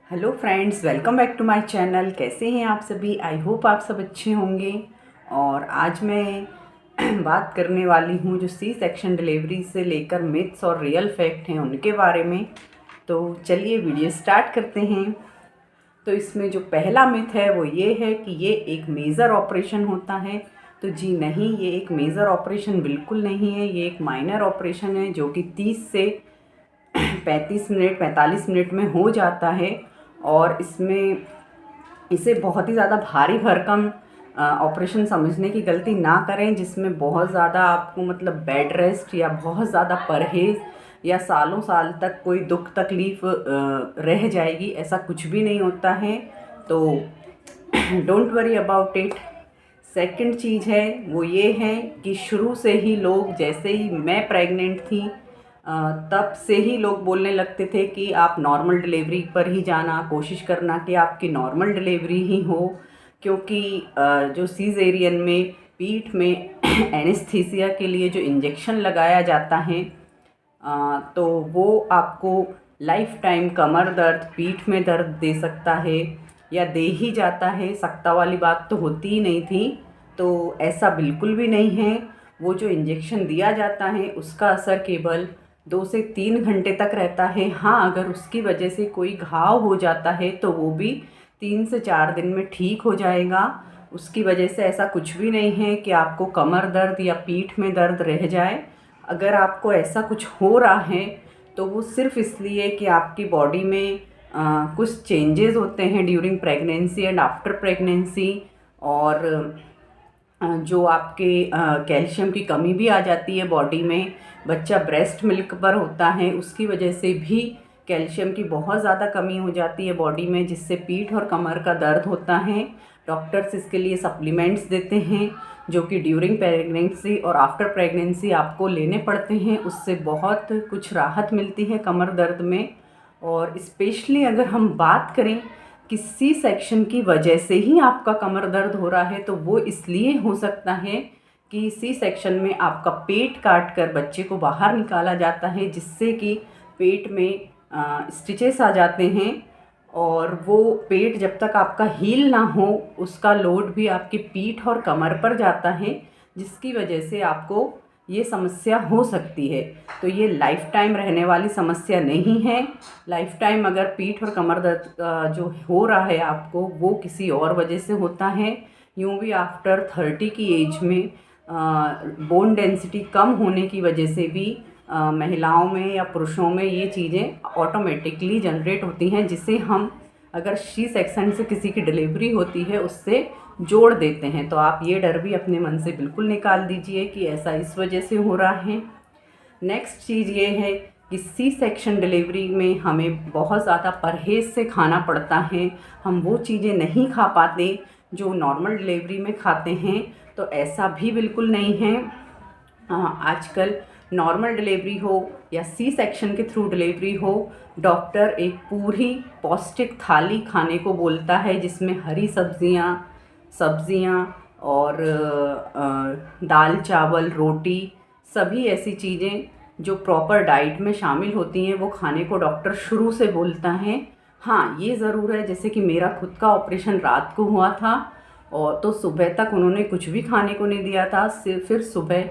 Hello friends, welcome back to my channel. कैसे हैं आप सभी? आई होप आप सब अच्छे होंगे। और आज मैं बात करने वाली हूँ जो सी सेक्शन डिलीवरी से लेकर मिथ्स और रियल फैक्ट हैं उनके बारे में। तो चलिए वीडियो स्टार्ट करते हैं। तो इसमें जो पहला मिथ है वो ये है कि ये एक मेजर ऑपरेशन होता है। तो जी नहीं, ये एक मेजर ऑपरेशन बिल्कुल नहीं है। ये एक माइनर ऑपरेशन है जो कि 30 से 35 मिनट 45 मिनट में हो जाता है। और इसमें इसे बहुत ही ज़्यादा भारी भरकम ऑपरेशन समझने की गलती ना करें, जिसमें बहुत ज़्यादा आपको मतलब बेड रेस्ट या बहुत ज़्यादा परहेज़ या सालों साल तक कोई दुख तकलीफ़ रह जाएगी। ऐसा कुछ भी नहीं होता है। तो don't worry about it. Second चीज़ है वो ये है कि शुरू से ही लोग, जैसे ही मैं प्रेग्नेंट थी तब से ही लोग बोलने लगते थे कि आप नॉर्मल डिलीवरी पर ही जाना, कोशिश करना कि आपकी नॉर्मल डिलीवरी ही हो। क्योंकि जो सीज़ेरियन में पीठ में एनेस्थीसिया के लिए जो इंजेक्शन लगाया जाता है तो वो आपको लाइफ टाइम कमर दर्द, पीठ में दर्द दे सकता है या दे ही जाता है। सकता वाली बात तो होती ही नहीं थी। तो ऐसा बिल्कुल भी नहीं है। वो जो इंजेक्शन दिया जाता है उसका असर केवल 2 से 3 घंटे तक रहता है। हाँ, अगर उसकी वजह से कोई घाव हो जाता है तो वो भी 3 से 4 दिन में ठीक हो जाएगा। उसकी वजह से ऐसा कुछ भी नहीं है कि आपको कमर दर्द या पीठ में दर्द रह जाए। अगर आपको ऐसा कुछ हो रहा है तो वो सिर्फ़ इसलिए कि आपकी बॉडी में कुछ चेंजेस होते हैं during pregnancy and after pregnancy. और जो आपके कैल्शियम की कमी भी आ जाती है बॉडी में। बच्चा ब्रेस्ट मिल्क पर होता है, उसकी वजह से भी कैल्शियम की बहुत ज़्यादा कमी हो जाती है बॉडी में, जिससे पीठ और कमर का दर्द होता है। डॉक्टर्स इसके लिए सप्लीमेंट्स देते हैं जो कि ड्यूरिंग प्रेगनेंसी और आफ्टर प्रेगनेंसी आपको लेने पड़ते हैं। उससे बहुत कुछ राहत मिलती है कमर दर्द में। और स्पेशली अगर हम बात करें कि सी सेक्शन की वजह से ही आपका कमर दर्द हो रहा है, तो वो इसलिए हो सकता है कि सी सेक्शन में आपका पेट काट कर बच्चे को बाहर निकाला जाता है, जिससे कि पेट में स्टिचेस आ जाते हैं। और वो पेट जब तक आपका हील ना हो उसका लोड भी आपकी पीठ और कमर पर जाता है, जिसकी वजह से आपको ये समस्या हो सकती है। तो ये लाइफ टाइम रहने वाली समस्या नहीं है। लाइफ टाइम अगर पीठ और कमर दर्द जो हो रहा है आपको, वो किसी और वजह से होता है। यूँ भी आफ्टर 30 की एज में बोन डेंसिटी कम होने की वजह से भी महिलाओं में या पुरुषों में ये चीज़ें ऑटोमेटिकली जनरेट होती हैं, जिसे हम अगर सी सेक्शन से किसी की डिलीवरी होती है उससे जोड़ देते हैं। तो आप ये डर भी अपने मन से बिल्कुल निकाल दीजिए कि ऐसा इस वजह से हो रहा है। नेक्स्ट चीज़ ये है कि सी सेक्शन डिलीवरी में हमें बहुत ज़्यादा परहेज़ से खाना पड़ता है। हम वो चीज़ें नहीं खा पाते जो नॉर्मल डिलीवरी में खाते हैं। तो ऐसा भी बिल्कुल नहीं है। आजकल नॉर्मल डिलीवरी हो या सी सेक्शन के थ्रू डिलीवरी हो, डॉक्टर एक पूरी पौष्टिक थाली खाने को बोलता है, जिसमें हरी सब्जियां और दाल चावल रोटी, सभी ऐसी चीज़ें जो प्रॉपर डाइट में शामिल होती हैं वो खाने को डॉक्टर शुरू से बोलता है। हाँ, ये ज़रूर है, जैसे कि मेरा खुद का ऑपरेशन रात को हुआ था और तो सुबह तक उन्होंने कुछ भी खाने को नहीं दिया था। फिर सुबह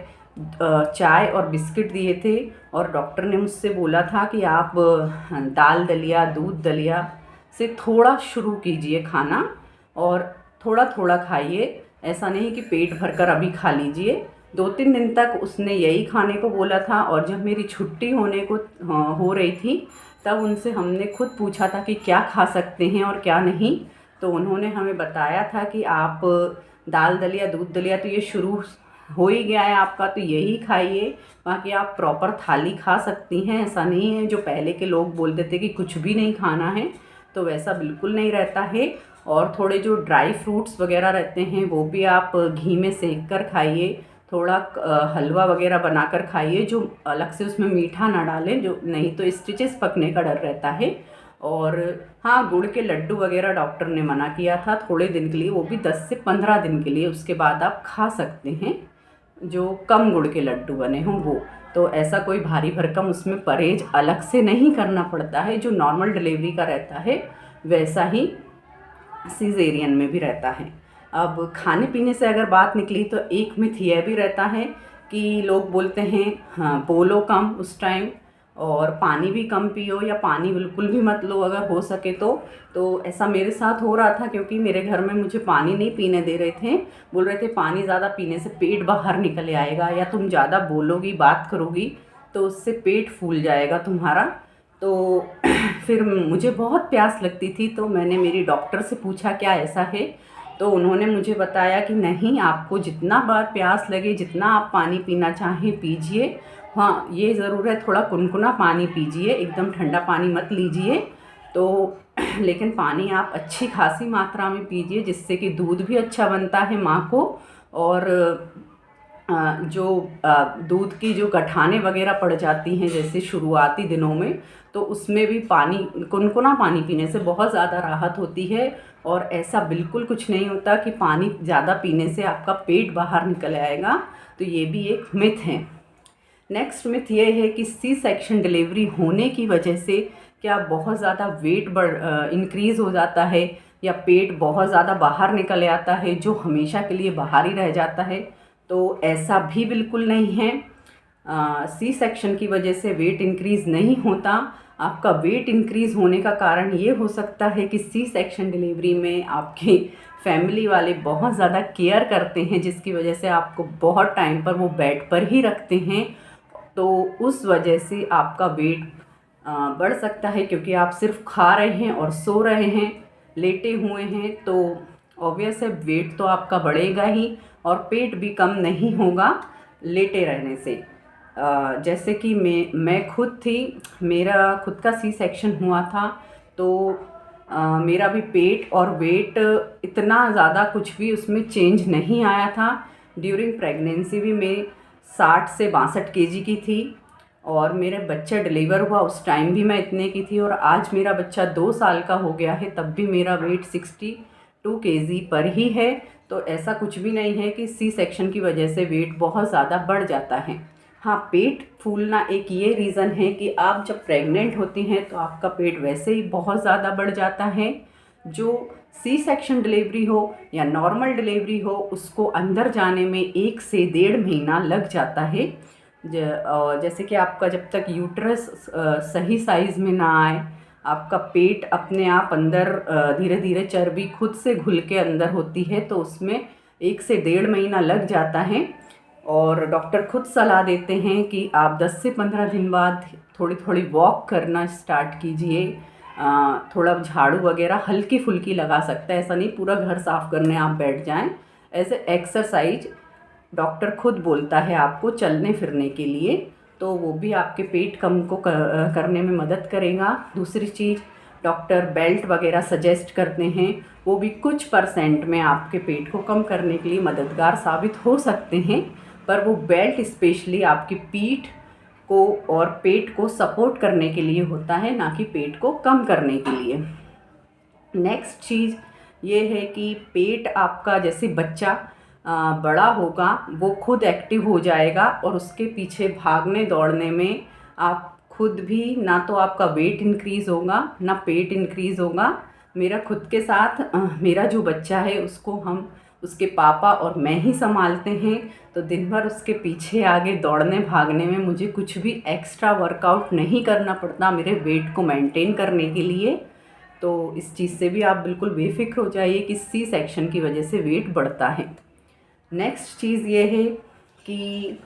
चाय और बिस्किट दिए थे। और डॉक्टर ने मुझसे बोला था कि आप दाल दलिया, दूध दलिया से थोड़ा शुरू कीजिए खाना और थोड़ा थोड़ा खाइए। ऐसा नहीं कि पेट भरकर अभी खा लीजिए। 2-3 दिन तक उसने यही खाने को बोला था। और जब मेरी छुट्टी होने को हो रही थी, तब उनसे हमने खुद पूछा था कि क्या खा सकते हैं और क्या नहीं। तो उन्होंने हमें बताया था कि आप दाल दलिया, दूध दलिया तो ये शुरू हो ही गया है आपका, तो यही खाइए। बाकी आप प्रॉपर थाली खा सकती हैं। ऐसा नहीं है जो पहले के लोग बोलते थे कि कुछ भी नहीं खाना है, तो वैसा बिल्कुल नहीं रहता है। और थोड़े जो ड्राई फ्रूट्स वगैरह रहते हैं वो भी आप घी में सेक कर खाइए। थोड़ा हलवा वगैरह बनाकर खाइए, जो अलग से उसमें मीठा ना डालें, जो नहीं तो स्टिचेस पकने का डर रहता है। और हाँ, गुड़ के लड्डू वगैरह डॉक्टर ने मना किया था थोड़े दिन के लिए, वो भी 10 से 15 दिन के लिए। उसके बाद आप खा सकते हैं जो कम गुड़ के लड्डू बने हों वो। तो ऐसा कोई भारी भरकम उसमें परहेज अलग से नहीं करना पड़ता है, जो नॉर्मल डिलीवरी का रहता है वैसा ही सीज़ेरियन में भी रहता है। अब खाने पीने से अगर बात निकली तो एक मिथ यह भी रहता है कि लोग बोलते हैं हाँ बोलो कम उस टाइम, और पानी भी कम पियो या पानी बिल्कुल भी मत लो अगर हो सके तो ऐसा मेरे साथ हो रहा था, क्योंकि मेरे घर में मुझे पानी नहीं पीने दे रहे थे। बोल रहे थे पानी ज़्यादा पीने से पेट बाहर निकल आएगा, या तुम ज़्यादा बोलोगी बात करोगी तो उससे पेट फूल जाएगा तुम्हारा। तो फिर मुझे बहुत प्यास लगती थी, तो मैंने मेरी डॉक्टर से पूछा क्या ऐसा है, तो उन्होंने मुझे बताया कि नहीं, आपको जितना बार प्यास लगे, जितना आप पानी पीना चाहें पीजिए। हाँ, ये ज़रूर है थोड़ा गुनगुना पानी पीजिए, एकदम ठंडा पानी मत लीजिए। तो लेकिन पानी आप अच्छी खासी मात्रा में पीजिए, जिससे कि दूध भी अच्छा बनता है माँ को, और जो दूध की जो गठाने वगैरह पड़ जाती हैं जैसे शुरुआती दिनों में, तो उसमें भी पानी, गुनगुना पानी पीने से बहुत ज़्यादा राहत होती है। और ऐसा बिल्कुल कुछ नहीं होता कि पानी ज़्यादा पीने से आपका पेट बाहर निकल आएगा, तो ये भी एक मिथ है। नेक्स्ट मिथ ये है कि सी सेक्शन डिलीवरी होने की वजह से क्या बहुत ज़्यादा वेट इंक्रीज़ हो जाता है, या पेट बहुत ज़्यादा बाहर निकल आता है जो हमेशा के लिए बाहर ही रह जाता है। तो ऐसा भी बिल्कुल नहीं है। सी सेक्शन की वजह से वेट इंक्रीज़ नहीं होता। आपका वेट इंक्रीज़ होने का कारण ये हो सकता है कि सी सेक्शन डिलीवरी में आपके फैमिली वाले बहुत ज़्यादा केयर करते हैं, जिसकी वजह से आपको बहुत टाइम पर वो बेड पर ही रखते हैं। तो उस वजह से आपका वेट बढ़ सकता है, क्योंकि आप सिर्फ खा रहे हैं और सो रहे हैं, लेटे हुए हैं, तो ऑब्वियस है वेट तो आपका बढ़ेगा ही, और पेट भी कम नहीं होगा लेटे रहने से। जैसे कि मैं खुद थी, मेरा खुद का सी सेक्शन हुआ था, तो मेरा भी पेट और वेट इतना ज़्यादा कुछ भी उसमें चेंज नहीं आया था। ड्यूरिंग प्रेगनेंसी भी मैं 60 से 62 केजी की थी, और मेरे बच्चा डिलीवर हुआ उस टाइम भी मैं इतने की थी, और आज मेरा बच्चा 2 साल का हो गया है तब भी मेरा वेट 62 केजी पर ही है। तो ऐसा कुछ भी नहीं है कि सी सेक्शन की वजह से वेट बहुत ज़्यादा बढ़ जाता है। हाँ, पेट फूलना एक ये रीज़न है कि आप जब प्रेग्नेंट होती हैं तो आपका पेट वैसे ही बहुत ज़्यादा बढ़ जाता है। जो सी सेक्शन डिलीवरी हो या नॉर्मल डिलीवरी हो, उसको अंदर जाने में 1 से 1.5 महीना लग जाता है। जैसे कि आपका जब तक यूट्रस सही साइज़ में ना आए, आपका पेट अपने आप अंदर धीरे धीरे चर्बी खुद से घुल के अंदर होती है, तो उसमें 1 से 1.5 महीना लग जाता है। और डॉक्टर खुद सलाह देते हैं कि आप 10 से 15 दिन बाद थोड़ी थोड़ी वॉक करना स्टार्ट कीजिए। थोड़ा झाड़ू वगैरह हल्की फुल्की लगा सकता है, ऐसा नहीं पूरा घर साफ़ करने आप बैठ जाएं। ऐसे एक्सरसाइज डॉक्टर खुद बोलता है आपको चलने फिरने के लिए, तो वो भी आपके पेट कम को करने में मदद करेगा। दूसरी चीज़, डॉक्टर बेल्ट वगैरह सजेस्ट करते हैं, वो भी कुछ % में आपके पेट को कम करने के लिए मददगार साबित हो सकते हैं, पर वो बेल्ट स्पेशली आपकी पीठ को और पेट को सपोर्ट करने के लिए होता है, ना कि पेट को कम करने के लिए। नेक्स्ट चीज़ ये है कि पेट आपका जैसे बच्चा बड़ा होगा वो खुद एक्टिव हो जाएगा, और उसके पीछे भागने दौड़ने में आप खुद भी, ना तो आपका वेट इंक्रीज़ होगा ना पेट इंक्रीज़ होगा। मेरा खुद के साथ मेरा जो बच्चा है उसको हम उसके पापा और मैं ही संभालते हैं, तो दिन भर उसके पीछे आगे दौड़ने भागने में मुझे कुछ भी एक्स्ट्रा वर्कआउट नहीं करना पड़ता मेरे वेट को मेंटेन करने के लिए। तो इस चीज़ से भी आप बिल्कुल बेफिक्र हो जाइए कि सी सेक्शन की वजह से वेट बढ़ता है। नेक्स्ट चीज़ ये है कि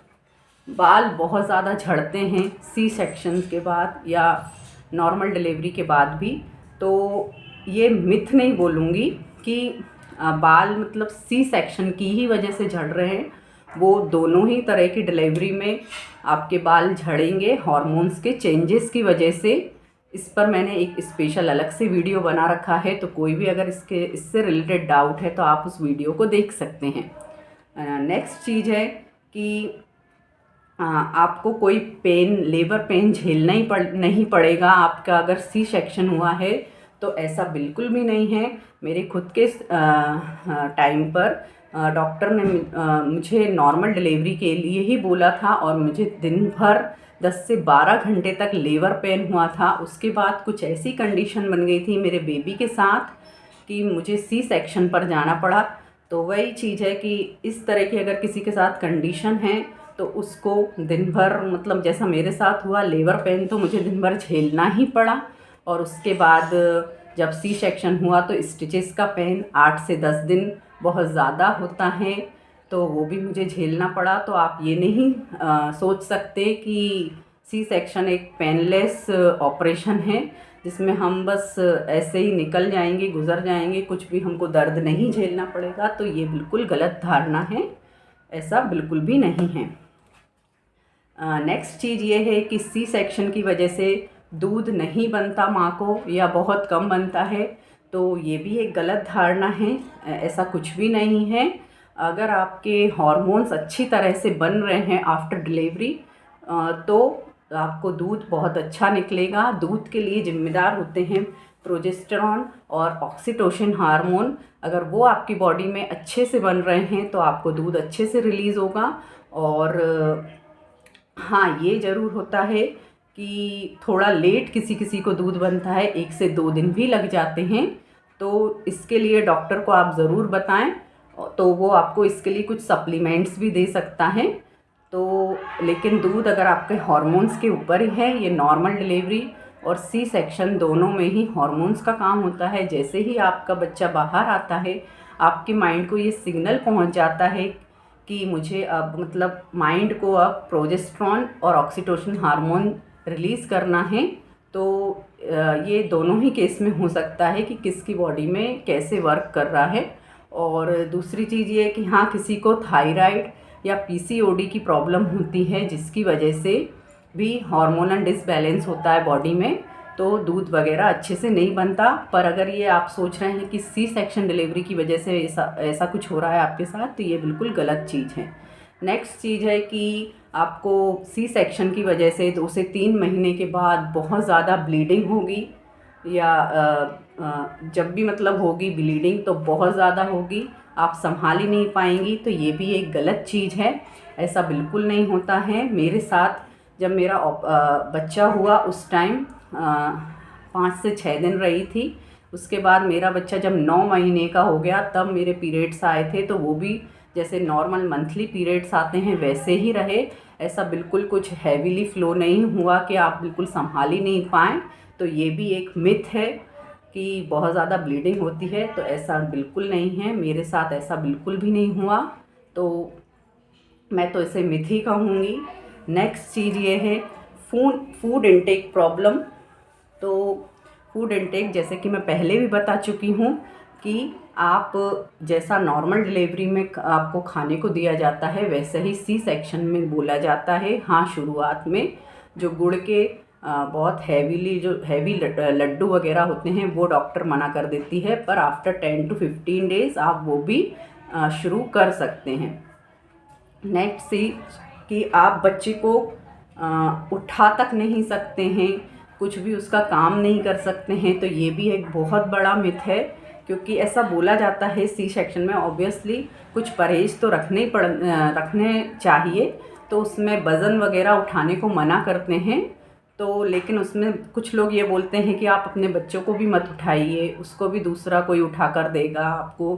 बाल बहुत ज़्यादा झड़ते हैं सी सेक्शन के बाद या नॉर्मल डिलीवरी के बाद भी। तो ये मिथ नहीं बोलूँगी कि बाल मतलब सी सेक्शन की ही वजह से झड़ रहे हैं, वो दोनों ही तरह की डिलीवरी में आपके बाल झड़ेंगे हार्मोन्स के चेंजेस की वजह से। इस पर मैंने एक स्पेशल अलग से वीडियो बना रखा है, तो कोई भी अगर इससे रिलेटेड डाउट है तो आप उस वीडियो को देख सकते हैं। नेक्स्ट चीज़ है कि आपको कोई पेन, लेबर पेन झेलना ही नहीं पड़ेगा आपका अगर सी सेक्शन हुआ है, तो ऐसा बिल्कुल भी नहीं है। मेरे खुद के टाइम पर डॉक्टर ने मुझे नॉर्मल डिलीवरी के लिए ही बोला था, और मुझे दिन भर 10 से 12 घंटे तक लेबर पेन हुआ था। उसके बाद कुछ ऐसी कंडीशन बन गई थी मेरे बेबी के साथ कि मुझे सी सेक्शन पर जाना पड़ा। तो वही चीज़ है कि इस तरह की अगर किसी के साथ कंडीशन है तो उसको दिन भर, मतलब जैसा मेरे साथ हुआ, लेबर पेन तो मुझे दिन भर झेलना ही पड़ा। और उसके बाद जब सी सेक्शन हुआ तो स्टिचेस का पेन 8 से 10 दिन बहुत ज़्यादा होता है, तो वो भी मुझे झेलना पड़ा। तो आप ये नहीं सोच सकते कि सी सेक्शन एक पेनलेस ऑपरेशन है जिसमें हम बस ऐसे ही निकल जाएंगे, गुजर जाएंगे, कुछ भी हमको दर्द नहीं झेलना पड़ेगा। तो ये बिल्कुल गलत धारणा है, ऐसा बिल्कुल भी नहीं है। नेक्स्ट चीज़ ये है कि सी सेक्शन की वजह से दूध नहीं बनता माँ को, या बहुत कम बनता है, तो ये भी एक गलत धारणा है। ऐसा कुछ भी नहीं है। अगर आपके हार्मोन्स अच्छी तरह से बन रहे हैं आफ्टर डिलीवरी तो आपको दूध बहुत अच्छा निकलेगा। दूध के लिए जिम्मेदार होते हैं प्रोजेस्टेरॉन और ऑक्सीटोसिन हार्मोन। अगर वो आपकी बॉडी में अच्छे से बन रहे हैं तो आपको दूध अच्छे से रिलीज़ होगा। और हाँ, ये ज़रूर होता है कि थोड़ा लेट किसी किसी को दूध बनता है, 1 से 2 दिन भी लग जाते हैं। तो इसके लिए डॉक्टर को आप ज़रूर बताएं, तो वो आपको इसके लिए कुछ सप्लीमेंट्स भी दे सकता है। तो लेकिन दूध अगर आपके हार्मोन्स के ऊपर ही है, ये नॉर्मल डिलीवरी और सी सेक्शन दोनों में ही हार्मोन्स का काम होता है। जैसे ही आपका बच्चा बाहर आता है, आपके माइंड को ये सिग्नल पहुंच जाता है कि मुझे अब, मतलब माइंड को अब प्रोजेस्टेरॉन और ऑक्सीटोसिन हार्मोन रिलीज़ करना है। तो ये दोनों ही केस में हो सकता है कि किसकी बॉडी में कैसे वर्क कर रहा है। और दूसरी चीज़ ये है कि हाँ, किसी को थायराइड या पीसीओडी की प्रॉब्लम होती है जिसकी वजह से भी हार्मोनल डिसबैलेंस होता है बॉडी में, तो दूध वगैरह अच्छे से नहीं बनता। पर अगर ये आप सोच रहे हैं कि सी सेक्शन डिलीवरी की वजह से ऐसा कुछ हो रहा है आपके साथ, तो ये बिल्कुल गलत चीज़ है। नेक्स्ट चीज़ है कि आपको सी सेक्शन की वजह से 2 से 3 महीने के बाद बहुत ज़्यादा ब्लीडिंग होगी, या जब भी मतलब होगी ब्लीडिंग तो बहुत ज़्यादा होगी, आप संभाल ही नहीं पाएंगी। तो ये भी एक गलत चीज़ है, ऐसा बिल्कुल नहीं होता है। मेरे साथ जब मेरा बच्चा हुआ उस टाइम 5 से 6 दिन रही थी। उसके बाद मेरा बच्चा जब 9 महीने का हो गया तब मेरे पीरियड्स आए थे, तो वो भी जैसे नॉर्मल मंथली पीरियड्स आते हैं वैसे ही रहे। ऐसा बिल्कुल कुछ हैवीली फ्लो नहीं हुआ कि आप बिल्कुल संभाल ही नहीं पाएँ। तो ये भी एक मिथ है कि बहुत ज़्यादा ब्लीडिंग होती है, तो ऐसा बिल्कुल नहीं है। मेरे साथ ऐसा बिल्कुल भी नहीं हुआ, तो मैं तो इसे मिथ ही कहूँगी। नेक्स्ट चीज़ ये है फूड इनटेक प्रॉब्लम। तो फूड इनटेक, जैसे कि मैं पहले भी बता चुकी हूँ कि आप जैसा नॉर्मल डिलीवरी में आपको खाने को दिया जाता है वैसे ही सी सेक्शन में बोला जाता है। हाँ, शुरुआत में जो गुड़ के बहुत हैवीली जो हैवी लड्डू वगैरह होते हैं वो डॉक्टर मना कर देती है, पर आफ्टर 10 to 15 डेज़ आप वो भी शुरू कर सकते हैं। नेक्स्ट सी कि आप बच्चे को उठा तक नहीं सकते हैं, कुछ भी उसका काम नहीं कर सकते हैं, तो ये भी एक बहुत बड़ा मिथ है। क्योंकि ऐसा बोला जाता है सी सेक्शन में ऑब्वियसली कुछ परहेज तो रखने चाहिए, तो उसमें वज़न वगैरह उठाने को मना करते हैं। तो लेकिन उसमें कुछ लोग ये बोलते हैं कि आप अपने बच्चों को भी मत उठाइए, उसको भी दूसरा कोई उठा कर देगा, आपको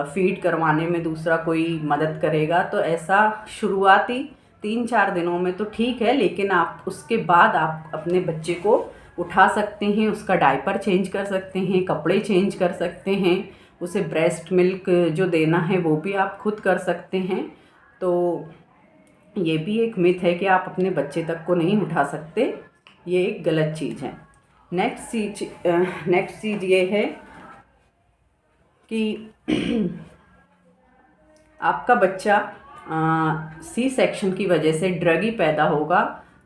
फीड करवाने में दूसरा कोई मदद करेगा। तो ऐसा शुरुआती 3-4 दिनों में तो ठीक है, लेकिन आप उसके बाद आप अपने बच्चे को उठा सकते हैं, उसका डायपर चेंज कर सकते हैं, कपड़े चेंज कर सकते हैं, उसे ब्रेस्ट मिल्क जो देना है वो भी आप खुद कर सकते हैं। तो ये भी एक मिथ है कि आप अपने बच्चे तक को नहीं उठा सकते, ये एक गलत चीज़ है। नेक्स्ट चीज़ ये है कि आपका बच्चा सी सेक्शन की वजह से ड्रगी पैदा होगा।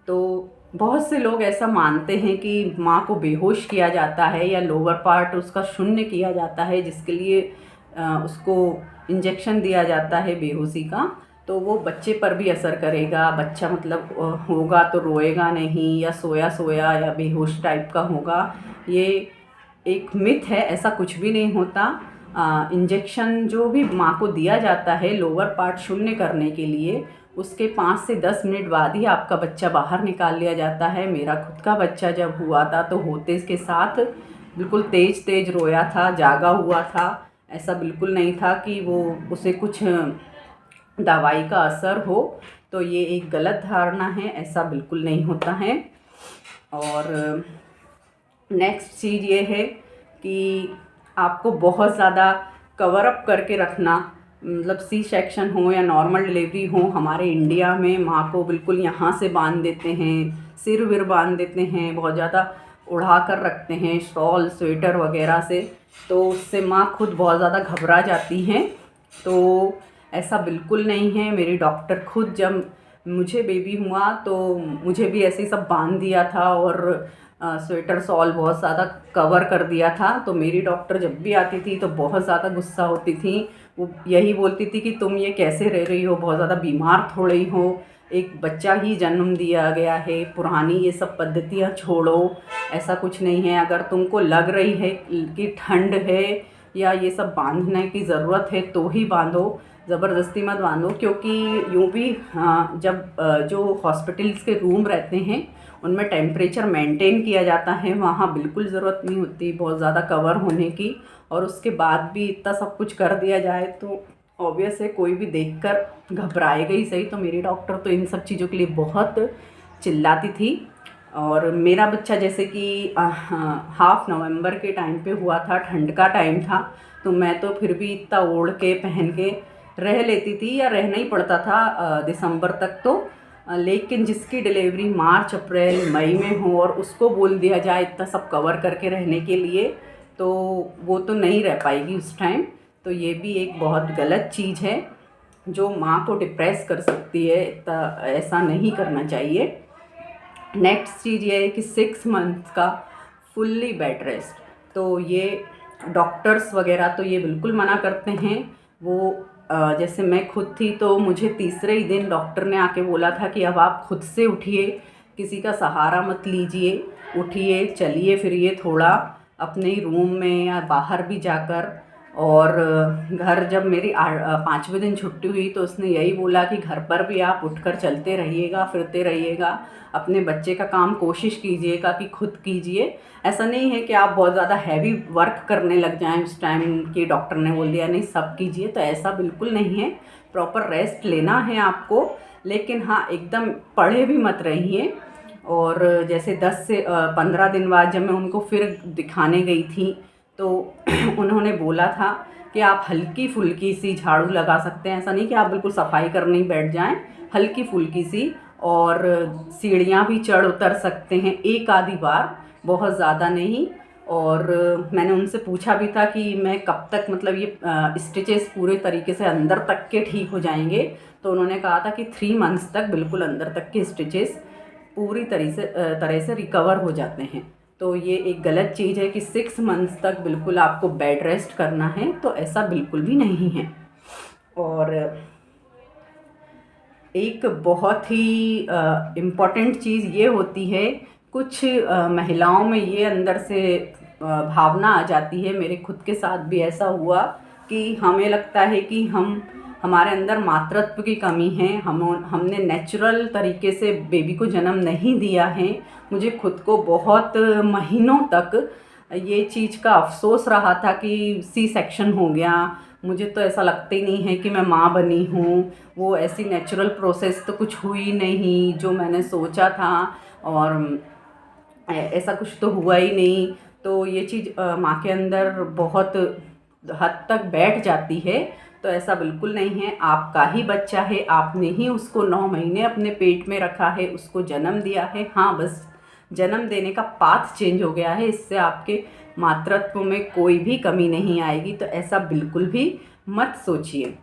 तो बहुत से लोग ऐसा मानते हैं कि माँ को बेहोश किया जाता है या लोअर पार्ट उसका शून्य किया जाता है, जिसके लिए उसको इंजेक्शन दिया जाता है बेहोशी का, तो वो बच्चे पर भी असर करेगा। बच्चा मतलब होगा तो रोएगा नहीं, या सोया सोया या बेहोश टाइप का होगा। ये एक मिथ है, ऐसा कुछ भी नहीं होता। इंजेक्शन जो भी माँ को दिया जाता है लोअर पार्ट शून्य करने के लिए, उसके 5 से 10 मिनट बाद ही आपका बच्चा बाहर निकाल लिया जाता है। मेरा खुद का बच्चा जब हुआ था तो होते इसके साथ बिल्कुल तेज़ तेज़ रोया था, जागा हुआ था। ऐसा बिल्कुल नहीं था कि वो उसे कुछ दवाई का असर हो। तो ये एक गलत धारणा है, ऐसा बिल्कुल नहीं होता है। और नेक्स्ट चीज़ ये है कि आपको बहुत ज़्यादा कवर अप करके रखना, मतलब सी सेक्शन हो या नॉर्मल डिलीवरी हो, हमारे इंडिया में माँ को बिल्कुल यहाँ से बांध देते हैं, सिर विर बांध देते हैं, बहुत ज़्यादा उड़ा कर रखते हैं शॉल स्वेटर वगैरह से। तो उससे माँ खुद बहुत ज़्यादा घबरा जाती हैं। तो ऐसा बिल्कुल नहीं है। मेरी डॉक्टर खुद जब मुझे बेबी हुआ तो मुझे भी ऐसे ही सब बांध दिया था और स्वेटर शॉल बहुत ज़्यादा कवर कर दिया था। तो मेरी डॉक्टर जब भी आती थी तो बहुत ज़्यादा गुस्सा होती थी। वो यही बोलती थी कि तुम ये कैसे रह रही हो, बहुत ज़्यादा बीमार थोड़ी हो, एक बच्चा ही जन्म दिया गया है, पुरानी ये सब पद्धतियाँ छोड़ो, ऐसा कुछ नहीं है। अगर तुमको लग रही है कि ठंड है या ये सब बांधने की ज़रूरत है तो ही बांधो, ज़बरदस्ती मत बांधो। क्योंकि यूँ भी जब जो हॉस्पिटल्स के रूम रहते हैं उनमें टेम्परेचर मेंटेन किया जाता है, वहाँ बिल्कुल ज़रूरत नहीं होती बहुत ज़्यादा कवर होने की। और उसके बाद भी इतना सब कुछ कर दिया जाए तो ऑब्वियस है कोई भी देखकर घबराएगा ही सही। तो मेरी डॉक्टर तो इन सब चीज़ों के लिए बहुत चिल्लाती थी। और मेरा बच्चा जैसे कि हाफ नवंबर के टाइम पे हुआ था, ठंड का टाइम था, तो मैं तो फिर भी इतना ओढ़ के पहन के रह लेती थी या रहना ही पड़ता था दिसंबर तक तो। लेकिन जिसकी डिलीवरी मार्च अप्रैल मई में हो और उसको बोल दिया जाए इतना सब कवर करके रहने के लिए, तो वो तो नहीं रह पाएगी उस टाइम। तो ये भी एक बहुत गलत चीज़ है जो माँ को डिप्रेस कर सकती है, इतना ऐसा नहीं करना चाहिए। नेक्स्ट चीज़ ये है कि 6 मंथ्स का फुल्ली बेड रेस्ट, तो ये डॉक्टर्स वगैरह तो ये बिल्कुल मना करते हैं। वो जैसे मैं खुद थी तो मुझे तीसरे ही दिन डॉक्टर ने आके बोला था कि अब आप खुद से उठिए, किसी का सहारा मत लीजिए, उठिए चलिए फिरिए थोड़ा अपने ही रूम में या बाहर भी जाकर। और घर जब मेरी 5वें दिन छुट्टी हुई तो उसने यही बोला कि घर पर भी आप उठकर चलते रहिएगा, फिरते रहिएगा, अपने बच्चे का काम कोशिश कीजिएगा कि खुद कीजिए। ऐसा नहीं है कि आप बहुत ज़्यादा हैवी वर्क करने लग जाएं उस टाइम कि डॉक्टर ने बोल दिया नहीं सब कीजिए, तो ऐसा बिल्कुल नहीं है। प्रॉपर रेस्ट लेना है आपको, लेकिन हाँ एकदम पड़े भी मत रहिए। और जैसे 10 से 15 दिन बाद जब मैं उनको फिर दिखाने गई थी तो उन्होंने बोला था कि आप हल्की फुल्की सी झाड़ू लगा सकते हैं, ऐसा नहीं कि आप बिल्कुल सफाई करने ही बैठ जाएं, हल्की फुल्की सी। और सीढ़ियाँ भी चढ़ उतर सकते हैं एक आधी बार, बहुत ज़्यादा नहीं। और मैंने उनसे पूछा भी था कि मैं कब तक, मतलब ये स्टिचेस पूरे तरीके से अंदर तक के ठीक हो जाएंगे। तो उन्होंने कहा था कि 3 मंथ्स तक बिल्कुल अंदर तक के स्टिचेस पूरी तरह से रिकवर हो जाते हैं। तो ये एक गलत चीज़ है कि 6 मंथ्स तक बिल्कुल आपको बेड रेस्ट करना है, तो ऐसा बिल्कुल भी नहीं है। और एक बहुत ही इम्पॉर्टेंट चीज़ ये होती है, कुछ महिलाओं में ये अंदर से भावना आ जाती है, मेरे खुद के साथ भी ऐसा हुआ कि हमें लगता है कि हमारे अंदर मातृत्व की कमी है, हमने नेचुरल तरीके से बेबी को जन्म नहीं दिया है। मुझे खुद को बहुत महीनों तक ये चीज़ का अफसोस रहा था कि सी सेक्शन हो गया, मुझे तो ऐसा लगता ही नहीं है कि मैं माँ बनी हूँ, वो ऐसी नेचुरल प्रोसेस तो कुछ हुई नहीं जो मैंने सोचा था, और ऐसा कुछ तो हुआ ही नहीं। तो ये चीज़ माँ के अंदर बहुत हद तक बैठ जाती है। तो ऐसा बिल्कुल नहीं है, आपका ही बच्चा है, आपने ही उसको 9 महीने अपने पेट में रखा है, उसको जन्म दिया है। हाँ बस जन्म देने का पाथ चेंज हो गया है, इससे आपके मातृत्व में कोई भी कमी नहीं आएगी, तो ऐसा बिल्कुल भी मत सोचिए।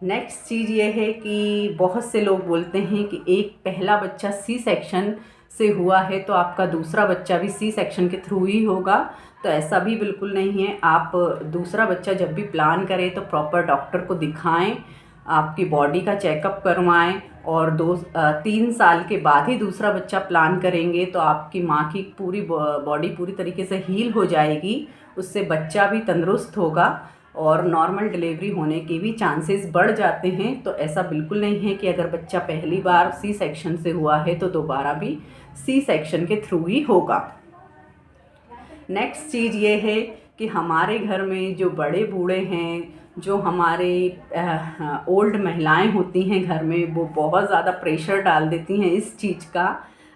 नेक्स्ट चीज़ ये है कि बहुत से लोग बोलते हैं कि एक पहला बच्चा सी सेक्शन से हुआ है तो आपका दूसरा बच्चा भी सी सेक्शन के थ्रू ही होगा, तो ऐसा भी बिल्कुल नहीं है। आप दूसरा बच्चा जब भी प्लान करें तो प्रॉपर डॉक्टर को दिखाएं, आपकी बॉडी का चेकअप करवाएं, और 3 साल के बाद ही दूसरा बच्चा प्लान करेंगे तो आपकी माँ की पूरी बॉडी पूरी तरीके से हील हो जाएगी, उससे बच्चा भी तंदुरुस्त होगा। और नॉर्मल डिलीवरी होने के भी चांसेस बढ़ जाते हैं। तो ऐसा बिल्कुल नहीं है कि अगर बच्चा पहली बार सी सेक्शन से हुआ है तो दोबारा भी सी सेक्शन के थ्रू ही होगा। नेक्स्ट चीज़ ये है कि हमारे घर में जो बड़े बूढ़े हैं, जो हमारे ओल्ड महिलाएं होती हैं घर में, वो बहुत ज़्यादा प्रेशर डाल देती हैं इस चीज़ का।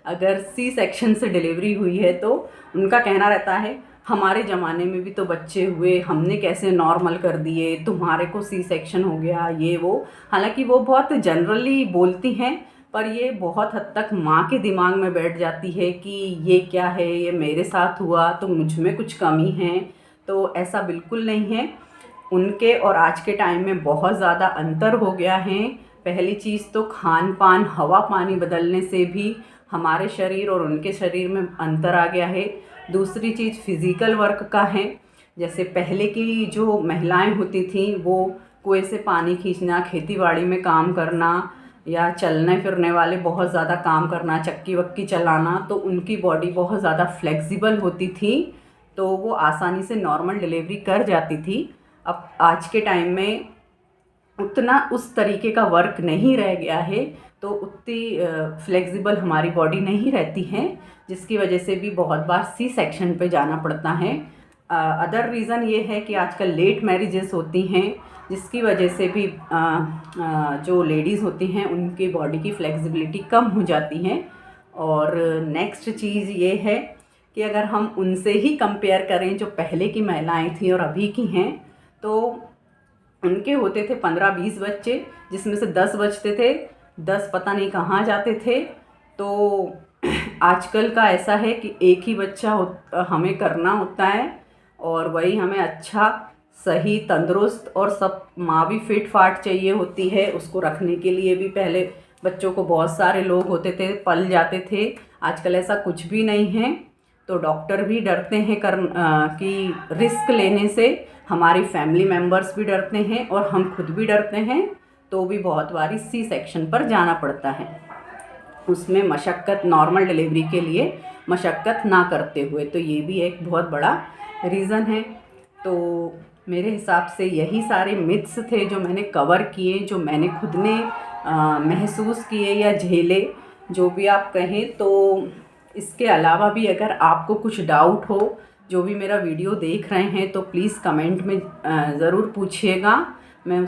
अगर सी सेक्शन से डिलीवरी हुई है तो उनका कहना रहता है हमारे ज़माने में भी तो बच्चे हुए, हमने कैसे नॉर्मल कर दिए, तुम्हारे को सी सेक्शन हो गया, ये वो। हालांकि वो बहुत जनरली बोलती हैं, पर ये बहुत हद तक माँ के दिमाग में बैठ जाती है कि ये क्या है, ये मेरे साथ हुआ तो मुझ में कुछ कमी है। तो ऐसा बिल्कुल नहीं है। उनके और आज के टाइम में बहुत ज़्यादा अंतर हो गया है। पहली चीज़ तो खान पान, हवा पानी बदलने से भी हमारे शरीर और उनके शरीर में अंतर आ गया है। दूसरी चीज़ फिज़िकल वर्क का है। जैसे पहले की जो महिलाएं होती थीं वो कुएं से पानी खींचना, खेतीबाड़ी में काम करना, या चलने फिरने वाले बहुत ज़्यादा काम करना, चक्की वक्की चलाना, तो उनकी बॉडी बहुत ज़्यादा फ्लेक्सिबल होती थी, तो वो आसानी से नॉर्मल डिलीवरी कर जाती थी। अब आज के टाइम में उतना उस तरीके का वर्क नहीं रह गया है, तो उतनी फ्लेक्सिबल हमारी बॉडी नहीं रहती है, जिसकी वजह से भी बहुत बार सी सेक्शन पे जाना पड़ता है। अदर रीज़न ये है कि आजकल लेट मैरिजेस होती हैं, जिसकी वजह से भी जो लेडीज़ होती हैं उनकी बॉडी की फ्लेक्सिबिलिटी कम हो जाती है। और नेक्स्ट चीज़ ये है कि अगर हम उनसे ही कंपेयर करें, जो पहले की महिलाएं थी और अभी की हैं, तो उनके होते थे 15-20 बच्चे, जिसमें से 10 बचते थे, 10 पता नहीं कहाँ जाते थे। तो आजकल का ऐसा है कि एक ही बच्चा हमें करना होता है, और वही हमें अच्छा, सही, तंदुरुस्त, और सब माँ भी फिट फाट चाहिए होती है। उसको रखने के लिए भी पहले बच्चों को बहुत सारे लोग होते थे, पल जाते थे। आजकल ऐसा कुछ भी नहीं है। तो डॉक्टर भी डरते हैं कि रिस्क लेने से, हमारी फैमिली मेम्बर्स भी डरते हैं और हम खुद भी डरते हैं, तो भी बहुत बारी सी सेक्शन पर जाना पड़ता है। उसमें मशक्क़त, नॉर्मल डिलीवरी के लिए मशक्क़त ना करते हुए, तो ये भी एक बहुत बड़ा रीज़न है। तो मेरे हिसाब से यही सारे मिथ्स थे जो मैंने कवर किए, जो मैंने खुद ने महसूस किए या झेले, जो भी आप कहें। तो इसके अलावा भी अगर आपको कुछ डाउट हो, जो भी मेरा वीडियो देख रहे हैं, तो प्लीज़ कमेंट में ज़रूर पूछिएगा। मैं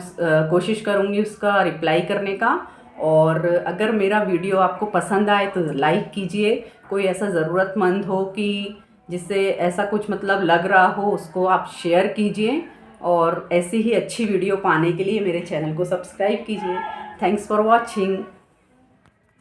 कोशिश करूँगी उसका रिप्लाई करने का। और अगर मेरा वीडियो आपको पसंद आए तो लाइक कीजिए। कोई ऐसा ज़रूरतमंद हो कि जिससे ऐसा कुछ मतलब लग रहा हो, उसको आप शेयर कीजिए। और ऐसी ही अच्छी वीडियो पाने के लिए मेरे चैनल को सब्सक्राइब कीजिए। Thanks for watching.